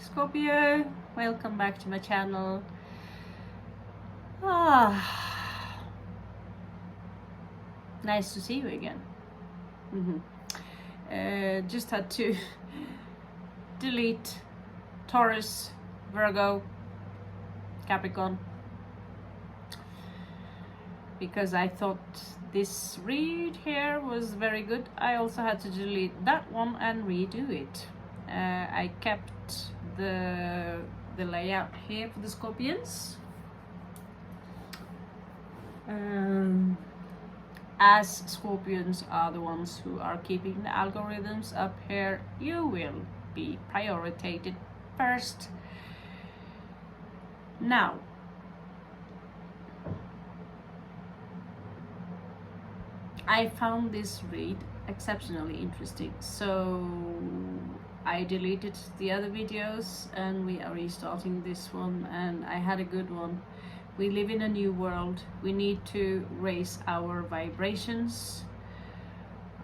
Scorpio, welcome back to my channel. Nice to see you again. Just had to delete Taurus, Virgo, Capricorn, because I thought this read here was very good. I also had to delete that one and redo it. I kept the layout here for the Scorpions. As Scorpions are the ones who are keeping the algorithms up here, you will be prioritized first. Now, I found this read exceptionally interesting, so I deleted the other videos and we are restarting this one, and I had a good one. We live in a new world. We need to raise our vibrations.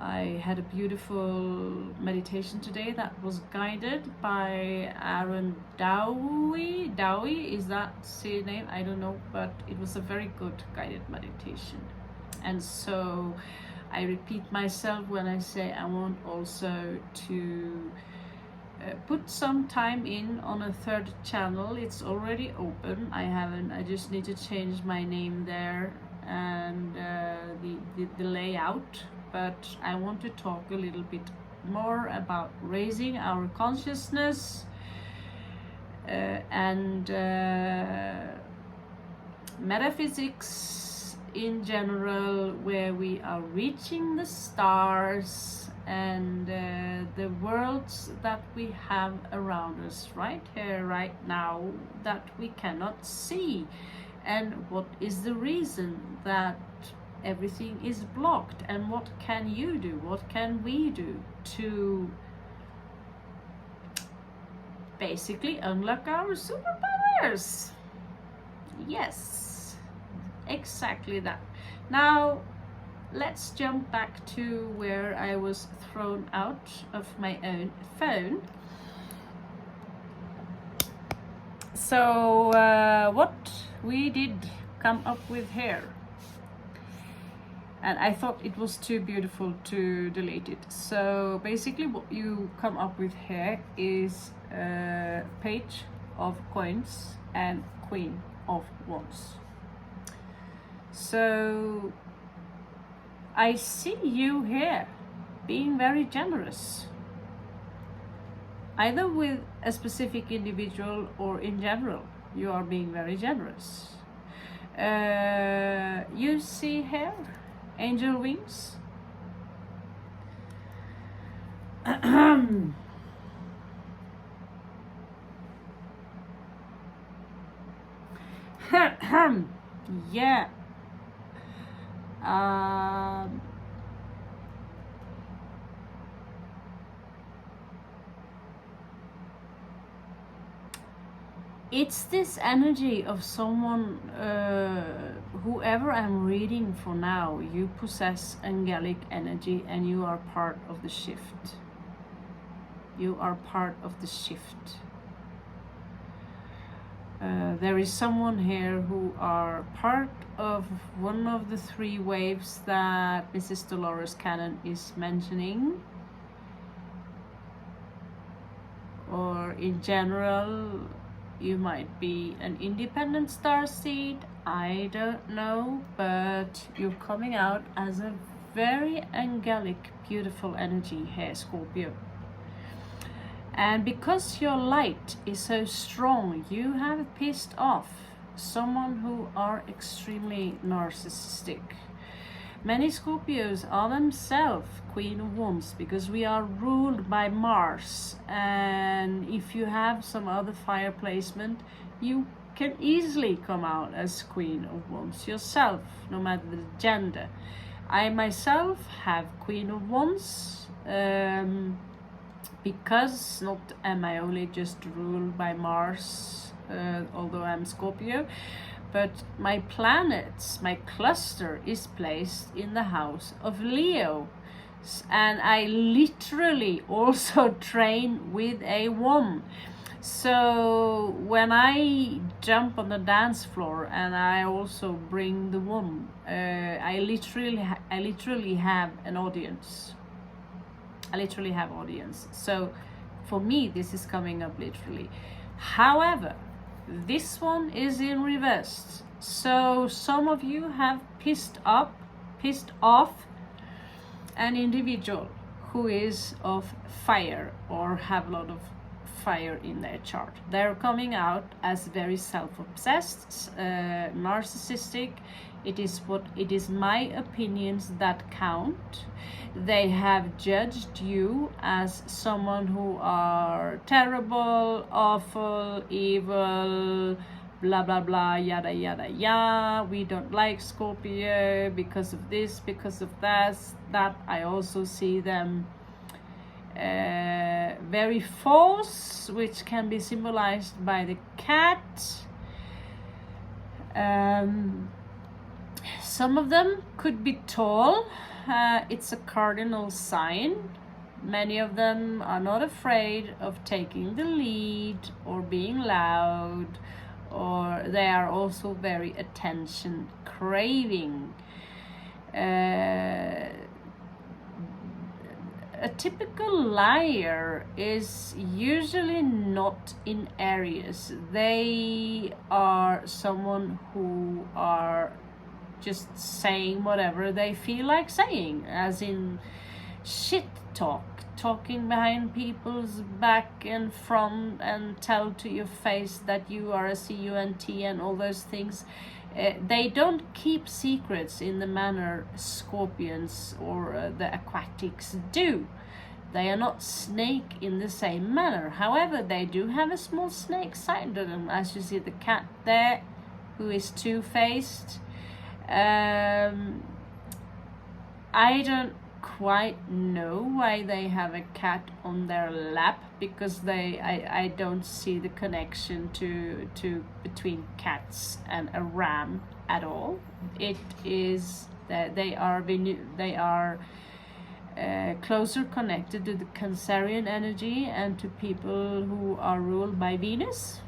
I had a beautiful meditation today that was guided by Aaron Dowie. Dowie, is that his name? I don't know, but it was a very good guided meditation. And so I repeat myself when I say I want also to put some time in on a third channel. It's already open. I just need to change my name there and the layout, but I want to talk a little bit more about raising our consciousness and metaphysics in general, where we are reaching the stars and the worlds that we have around us right here, right now, that we cannot see, and what is the reason that everything is blocked, and what can you do, what can we do to basically unlock our superpowers. Yes, exactly that. Now let's jump back to where I was thrown out of my own phone. So what we did come up with here, and I thought it was too beautiful to delete it. So basically what you come up with here is a page of coins and Queen of Wands. So I see you here being very generous, either with a specific individual or in general. You are being very generous. You see here angel wings. Yeah. It's this energy of someone, whoever I'm reading for now, you possess angelic energy and you are part of the shift. You are part of the shift. There is someone here who are part of one of the three waves that Mrs. Dolores Cannon is mentioning, or in general you might be an independent starseed, I don't know, but you're coming out as a very angelic, beautiful energy here, Scorpio. And because your light is so strong, you have pissed off someone who are extremely narcissistic. Many Scorpios are themselves Queen of Wands because we are ruled by Mars, and if you have some other fire placement, you can easily come out as Queen of Wands yourself, no matter the gender. I myself have Queen of Wands, because not am I only just ruled by Mars, although I'm Scorpio, but my planets, my cluster is placed in the house of Leo. And I literally also train with a wand. So when I jump on the dance floor and I also bring the woman, I literally have an audience. I literally have audience. So for me, this is coming up literally. However, this one is in reverse. So some of you have pissed off an individual who is of fire or have a lot of fire in their chart. They're coming out as very self-obsessed, narcissistic. It is my opinions that count. They have judged you as someone who are terrible, awful, evil, blah blah blah, yada yada yada. We don't like Scorpio because of this, because of that. I also see them very false, which can be symbolized by the cat. Some of them could be tall. It's a cardinal sign. Many of them are not afraid of taking the lead or being loud, or they are also very attention craving. A typical liar is usually not in Aries. They are someone who are just saying whatever they feel like saying, as in shit talk, talking behind people's back and front and tell to your face that you are a cunt and all those things. They don't keep secrets in the manner Scorpions or the aquatics do. They are not snake in the same manner. However, they do have a small snake side to them, as you see the cat there, who is two-faced. I don't quite know why they have a cat on their lap, because I don't see the connection to between cats and a ram at all. It is that they are closer connected to the Cancerian energy and to people who are ruled by Venus.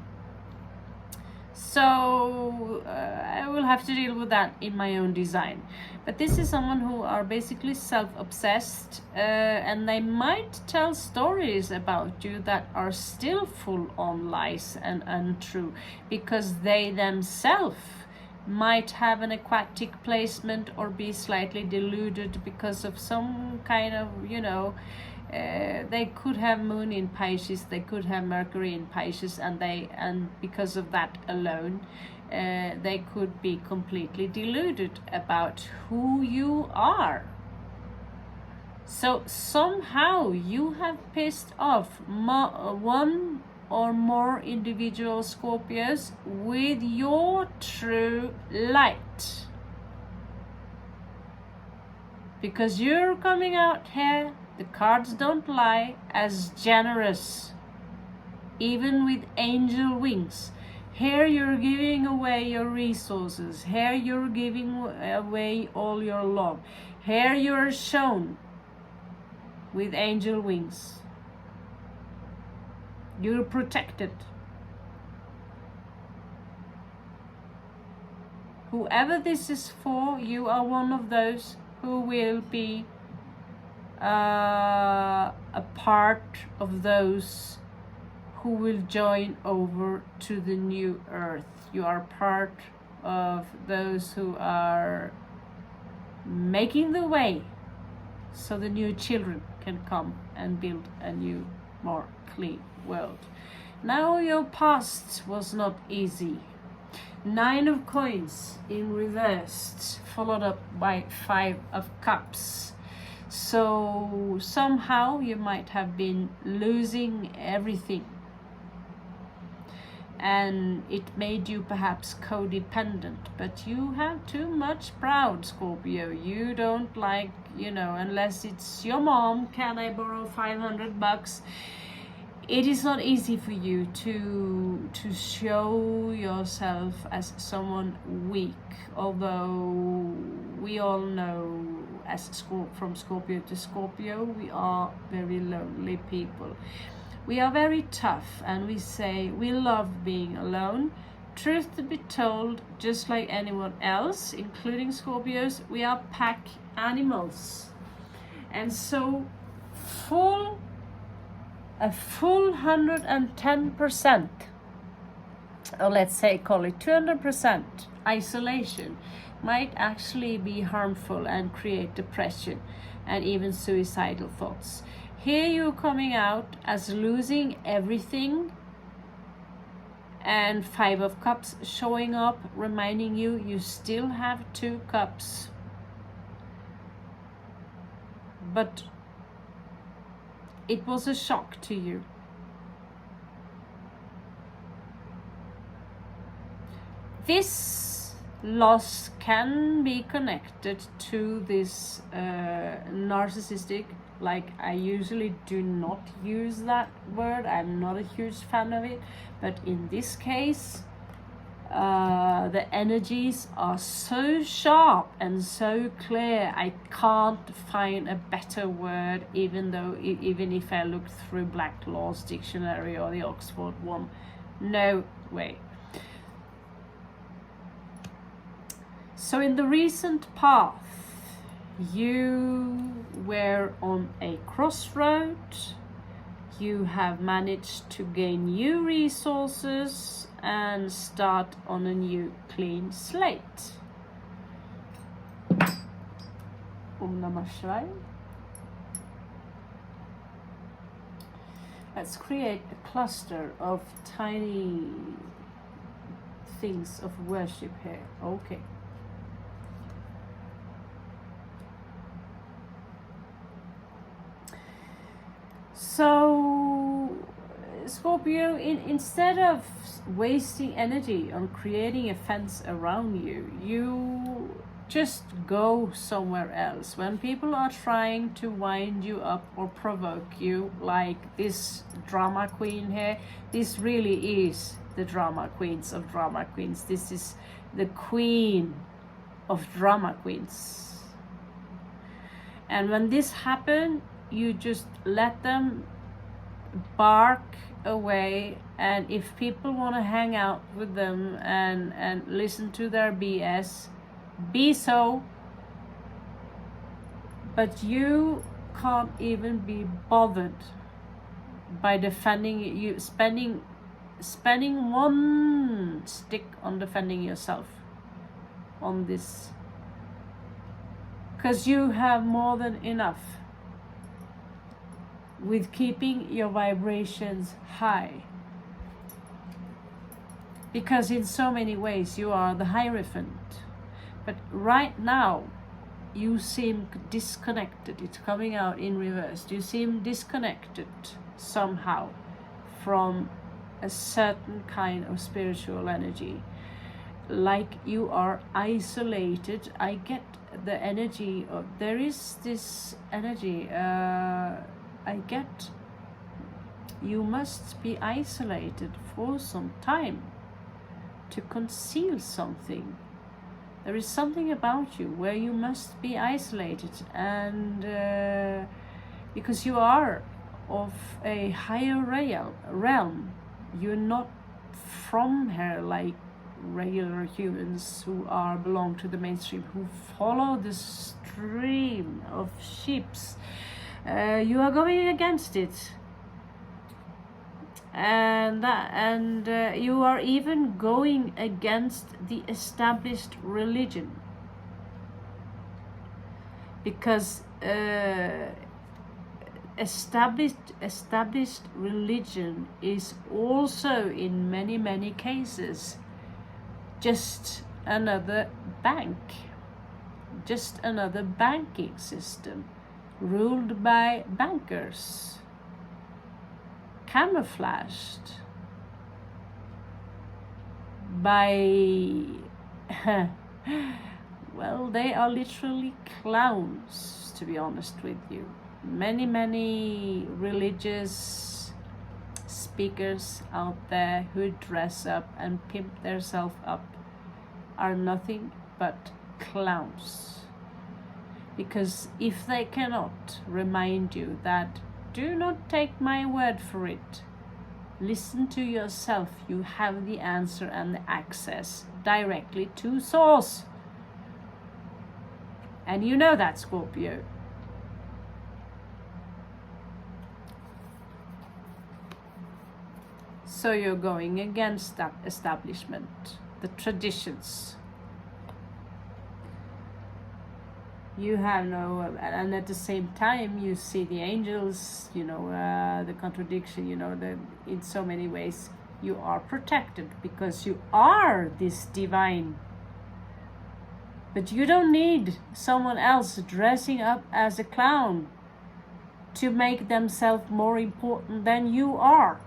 So I will have to deal with that in my own design. But this is someone who are basically self-obsessed, and they might tell stories about you that are still full on lies and untrue, because they themselves might have an aquatic placement or be slightly deluded because of some kind of, they could have Moon in Pisces, they could have Mercury in Pisces, and because of that alone, they could be completely deluded about who you are. So somehow you have pissed off one or more individual Scorpios with your true light, because you're coming out here, the cards don't lie, as generous, even with angel wings. Here you're giving away your resources. Here you're giving away all your love. Here you're shown with angel wings. You're protected. Whoever this is for, you are one of those who will be a part of those who will join over to the new earth. You are part of those who are making the way so the new children can come and build a new, more clean world. Now your past was not easy. 9 of coins in reversed, followed up by 5 of cups. So somehow you might have been losing everything, and it made you perhaps codependent, but you have too much proud, Scorpio. You don't like, unless it's your mom, can I borrow $500? It is not easy for you to show yourself as someone weak, although we all know, as from Scorpio to Scorpio, we are very lonely people. We are very tough and we say we love being alone. Truth to be told, just like anyone else, including Scorpios, we are pack animals. And so a full 110%, or let's say call it 200% isolation might actually be harmful and create depression and even suicidal thoughts. Here you're coming out as losing everything, and 5 of Cups showing up, reminding you you still have 2 cups. But it was a shock to you. This loss can be connected to this narcissistic, like I usually do not use that word, I'm not a huge fan of it, but in this case the energies are so sharp and so clear, I can't find a better word, even if I looked through Black Law's dictionary or the Oxford one. No way. So in the recent path, you were on a crossroad, you have managed to gain new resources and start on a new clean slate. Om Namah Shivaya. Let's create a cluster of tiny things of worship here. Okay. So, Scorpio, instead of wasting energy on creating a fence around you, you just go somewhere else. When people are trying to wind you up or provoke you, like this drama queen here, this really is the drama queens of drama queens. This is the queen of drama queens. And when this happens, you just let them bark away, and if people want to hang out with them and listen to their BS, be so, but you can't even be bothered by defending you, spending one stick on defending yourself on this, because you have more than enough with keeping your vibrations high, because in so many ways you are the Hierophant. But right now you seem disconnected. It's coming out in reverse. You seem disconnected somehow from a certain kind of spiritual energy, like you are isolated. I get the energy of, there is this energy, I get you must be isolated for some time to conceal something. There is something about you where you must be isolated, and because you are of a higher realm, you're not from here like regular humans who belong to the mainstream, who follow the stream of ships. You are going against it, and you are even going against the established religion, because established religion is also in many cases just another bank, just another banking system ruled by bankers, camouflaged by well, they are literally clowns, to be honest with you. Many religious speakers out there who dress up and pimp themselves up are nothing but clowns. Because if they cannot remind you that Do not take my word for it. Listen to yourself. You have the answer and the access directly to source. And you know that, Scorpio. So you're going against that establishment, the traditions. You have no, and at the same time you see the angels, you know, the contradiction, you know, that in so many ways you are protected because you are this divine. But you don't need someone else dressing up as a clown to make themselves more important than you are.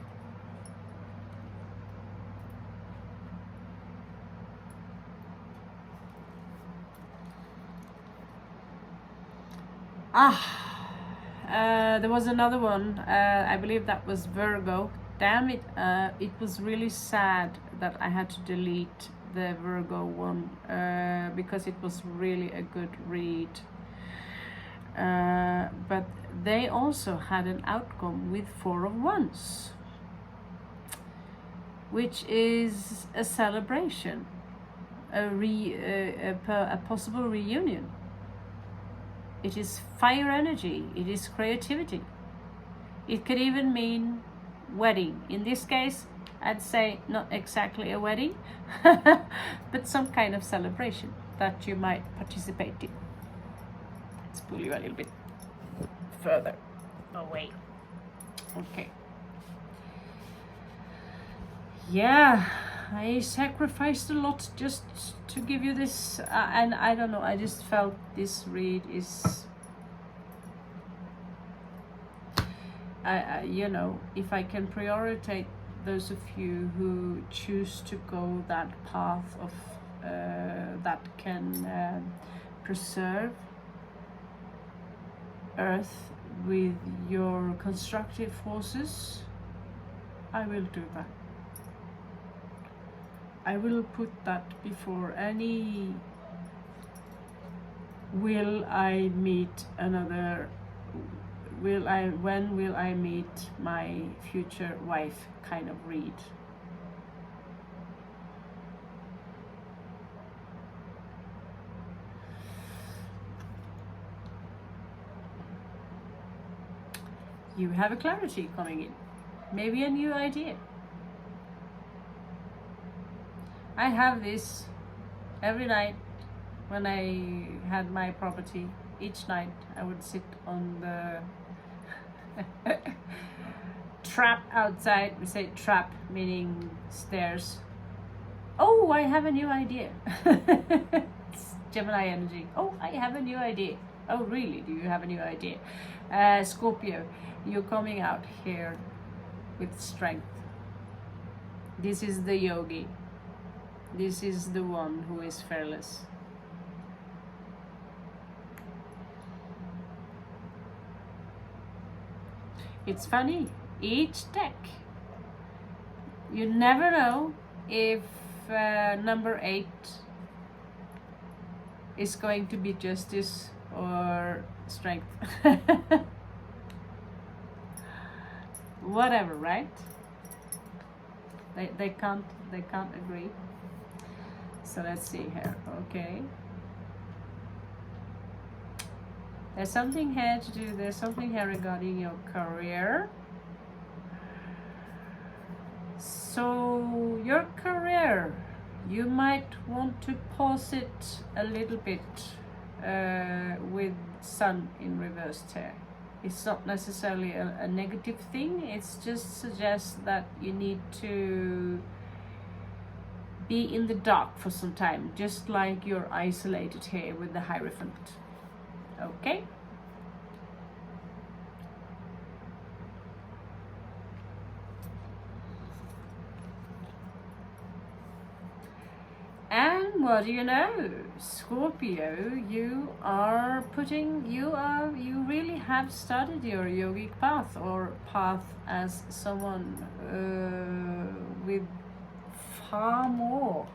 There was another one. I believe that was Virgo. Damn it! It was really sad that I had to delete the Virgo one because it was really a good read. But they also had an outcome with Four of Wands, which is a celebration, a possible reunion. It is fire energy, it is creativity. It could even mean wedding. In this case, I'd say not exactly a wedding, but some kind of celebration that you might participate in. Let's pull you a little bit further away. Okay. Yeah, I sacrificed a lot just to give you this, and I don't know, I just felt this read is, you know, if I can prioritize those of you who choose to go that path of that can preserve Earth with your constructive forces, I will do that. I will put that before any will I meet another, when will I meet my future wife kind of read. You have a clarity coming in, maybe a new idea. I have this every night when I had my property. Each night I would sit on the trap outside. We say trap, meaning stairs. Oh, I have a new idea. It's Gemini energy. Oh, I have a new idea. Oh, really? Do you have a new idea? Scorpio, you're coming out here with strength. This is the yogi. This is the one who is fearless. It's funny, each deck, you never know if number 8 is going to be justice or strength. Whatever, right? They can't agree. So let's see here. Okay. There's something here to do. There's something here regarding your career. So your career, you might want to pause it a little bit with Sun in reversed here. It's not necessarily a negative thing. It's just suggests that you need to be in the dark for some time, just like you're isolated here with the Hierophant. Okay? And what do you know, Scorpio, you really have started your yogic path, or path as someone with far more.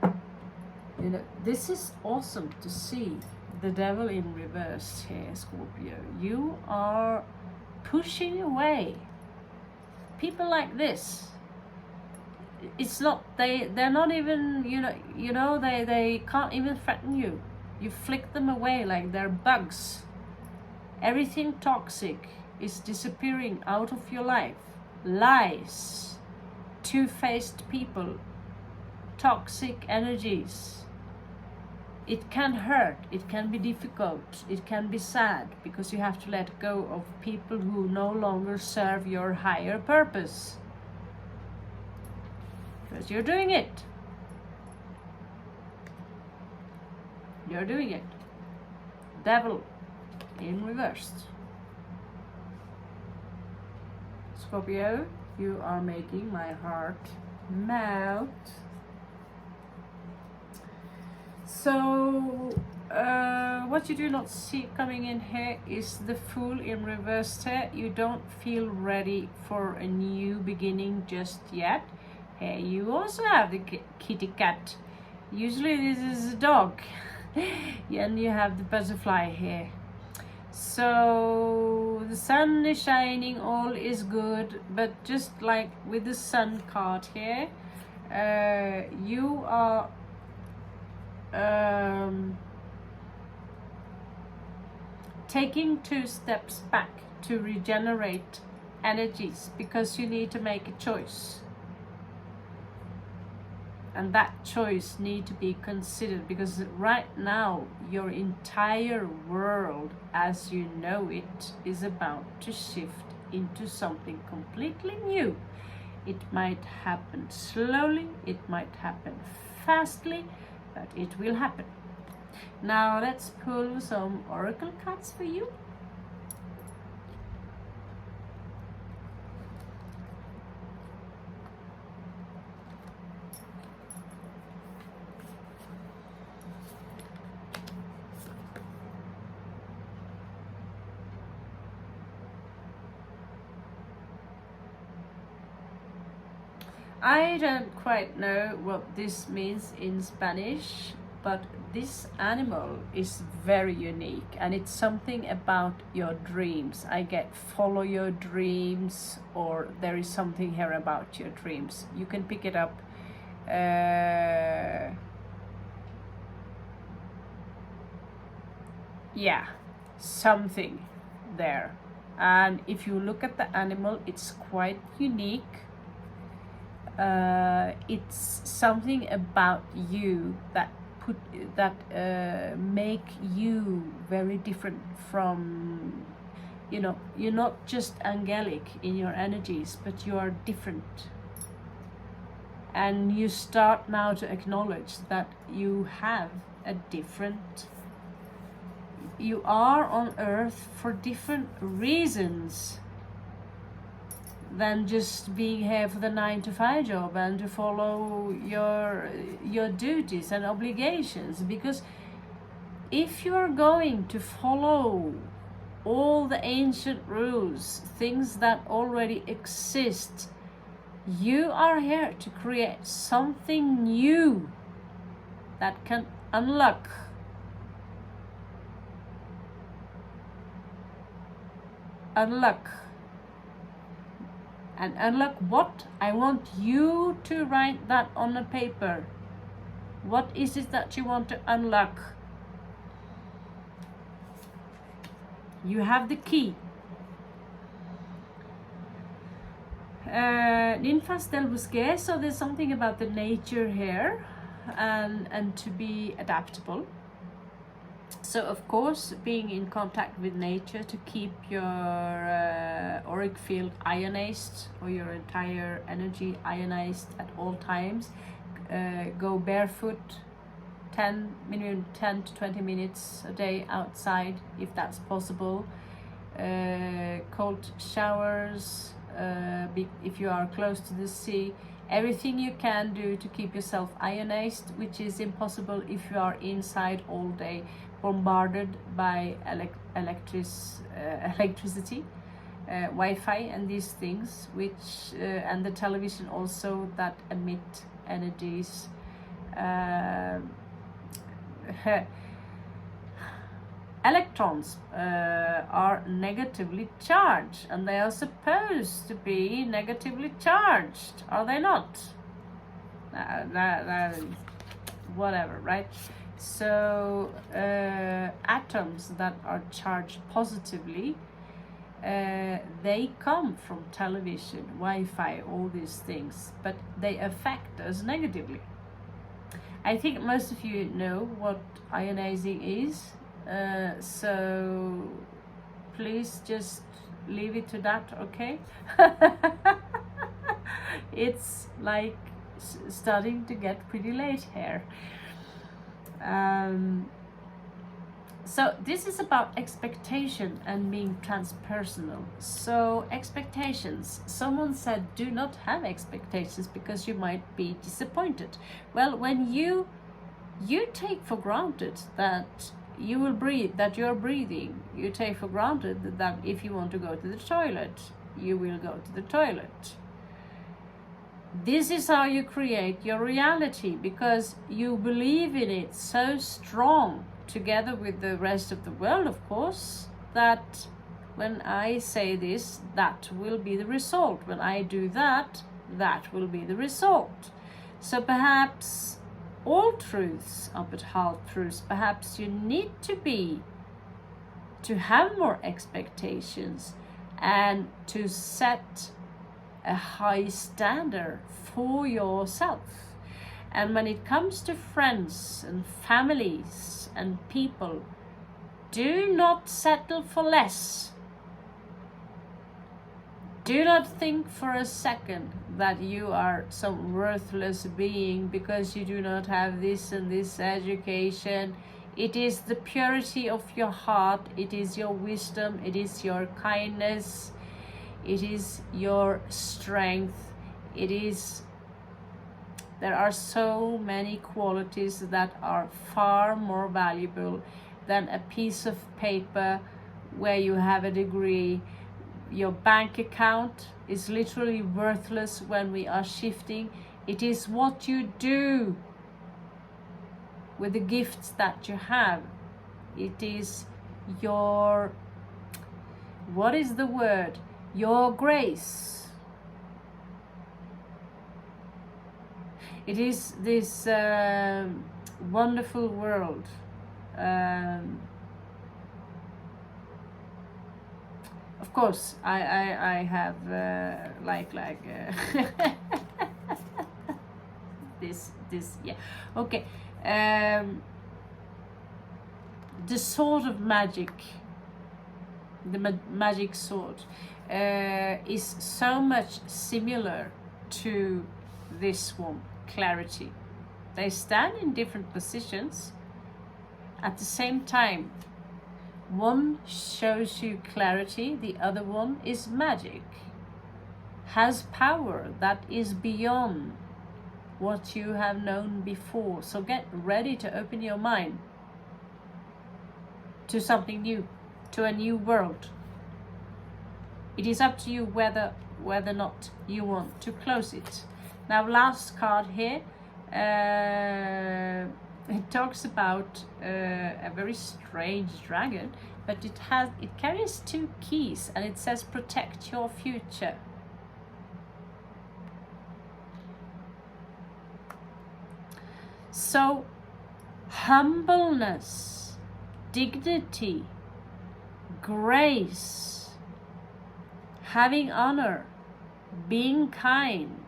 You know, this is awesome to see the devil in reverse here, Scorpio. You are pushing away people like this. It's not, they're not even, they can't even threaten you. You flick them away like they're bugs. Everything toxic is disappearing out of your life. Lies, two-faced people, toxic energies. It can hurt, it can be difficult, it can be sad, because you have to let go of people who no longer serve your higher purpose. Because you're doing it. You're doing it. Devil in reverse. Scorpio, you are making my heart melt. So what you do not see coming in here is the Fool in reverse here. You don't feel ready for a new beginning just yet. Here you also have the kitty cat. Usually this is a dog. And you have the butterfly here. So the sun is shining, all is good, but just like with the sun card here, you are taking 2 steps back to regenerate energies, because you need to make a choice. And that choice needs to be considered, because right now your entire world as you know it is about to shift into something completely new. It might happen slowly, it might happen fastly, but it will happen. Now let's pull some oracle cards for you. I don't quite know what this means in Spanish, but this animal is very unique, and it's something about your dreams. I get follow your dreams, or there is something here about your dreams. You can pick it up. Yeah, something there. And if you look at the animal, it's quite unique. It's something about you that make you very different from, you're not just angelic in your energies, but you are different. And you start now to acknowledge that you have a different, you are on earth for different reasons than just being here for the 9-to-5 job and to follow your duties and obligations. Because if you're going to follow all the ancient rules, things that already exist, you are here to create something new that can unlock and unlock what? I want you to write that on a paper. What is it that you want to unlock? You have the key. Ninfas del Bosque, so there's something about the nature here, and to be adaptable. So of course, being in contact with nature to keep your auric field ionized, or your entire energy ionized at all times. Go barefoot, minimum 10 to 20 minutes a day outside if that's possible. Cold showers, if you are close to the sea. Everything you can do to keep yourself ionized, which is impossible if you are inside all day, bombarded by electricity, Wi-Fi and these things, which and the television also, that emit energies. electrons are negatively charged, and they are supposed to be negatively charged, are they not? Whatever, right? So atoms that are charged positively, they come from television, Wi-Fi, all these things, but they affect us negatively. I think most of you know what ionizing is, so please just leave it to that, okay? It's like starting to get pretty late here. So this is about expectation and being transpersonal. So expectations, someone said do not have expectations because you might be disappointed. Well, when you take for granted that you will breathe, that you're breathing, you take for granted that if you want to go to the toilet, you will go to the toilet. This is how you create your reality, because you believe in it so strong, together with the rest of the world, of course, that when I say this, that will be the result. When I do that, that will be the result. So perhaps all truths are but half truths. Perhaps you need to have more expectations and to set a high standard for yourself. And when it comes to friends and families and people, do not settle for less. Do not think for a second that you are some worthless being because you do not have this and this education. It is the purity of your heart, it is your wisdom, it is your kindness, it is your strength, it is... There are so many qualities that are far more valuable than a piece of paper where you have a degree. Your bank account is literally worthless when we are shifting. It is what you do with the gifts that you have. It is your... what is the word? Your grace. It is this wonderful world. Of course, I have this yeah, okay. The sword of magic, the magic sword, is so much similar to this one, clarity. They stand in different positions. At the same time, one shows you clarity, the other one is magic, has power that is beyond what you have known before. So get ready to open your mind to something new, to a new world. It is up to you whether or not you want to close it. Now, last card here, it talks about a very strange dragon, but it carries 2 keys, and it says protect your future. So humbleness, dignity, grace, having honor, being kind,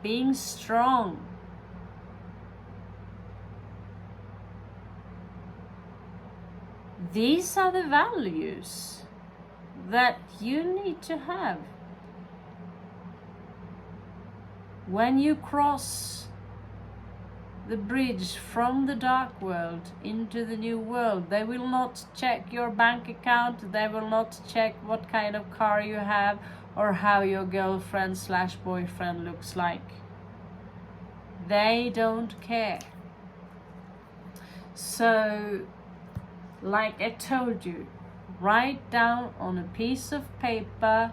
being strong, these are the values that you need to have when you cross the bridge from the dark world into the new world. They will not check your bank account, they will not check what kind of car you have or how your girlfriend/boyfriend looks like. They don't care. So, like I told you, write down on a piece of paper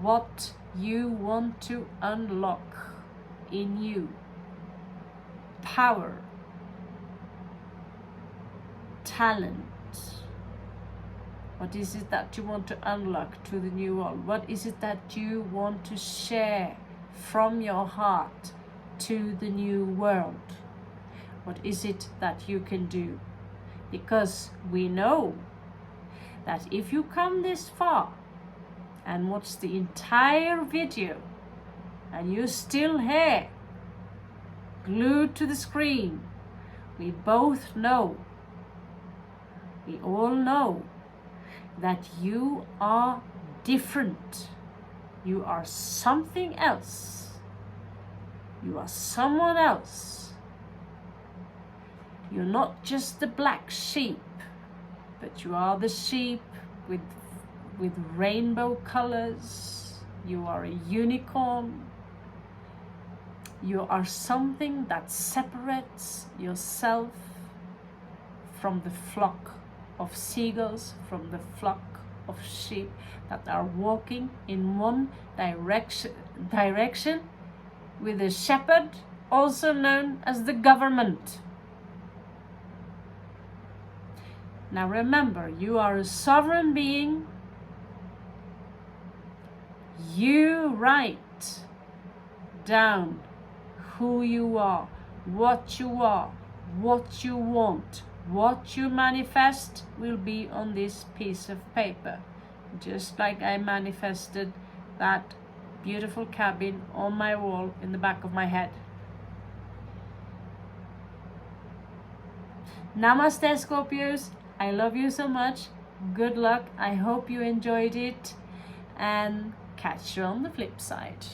what you want to unlock in you. Power, talent? What is it that you want to unlock to the new world? What is it that you want to share from your heart to the new world? What is it that you can do? Because we know that if you come this far and watch the entire video and you're still here, glued to the screen, we both know, we all know that you are different. You are something else. You are someone else. You're not just the black sheep, but you are the sheep with rainbow colors. You are a unicorn. You are something that separates yourself from the flock of seagulls, from the flock of sheep that are walking in one direction with a shepherd, also known as the government. Now remember, you are a sovereign being. You write down who you are, what you want, what you manifest will be on this piece of paper. Just like I manifested that beautiful cabin on my wall in the back of my head. Namaste, Scorpios. I love you so much. Good luck. I hope you enjoyed it. And catch you on the flip side.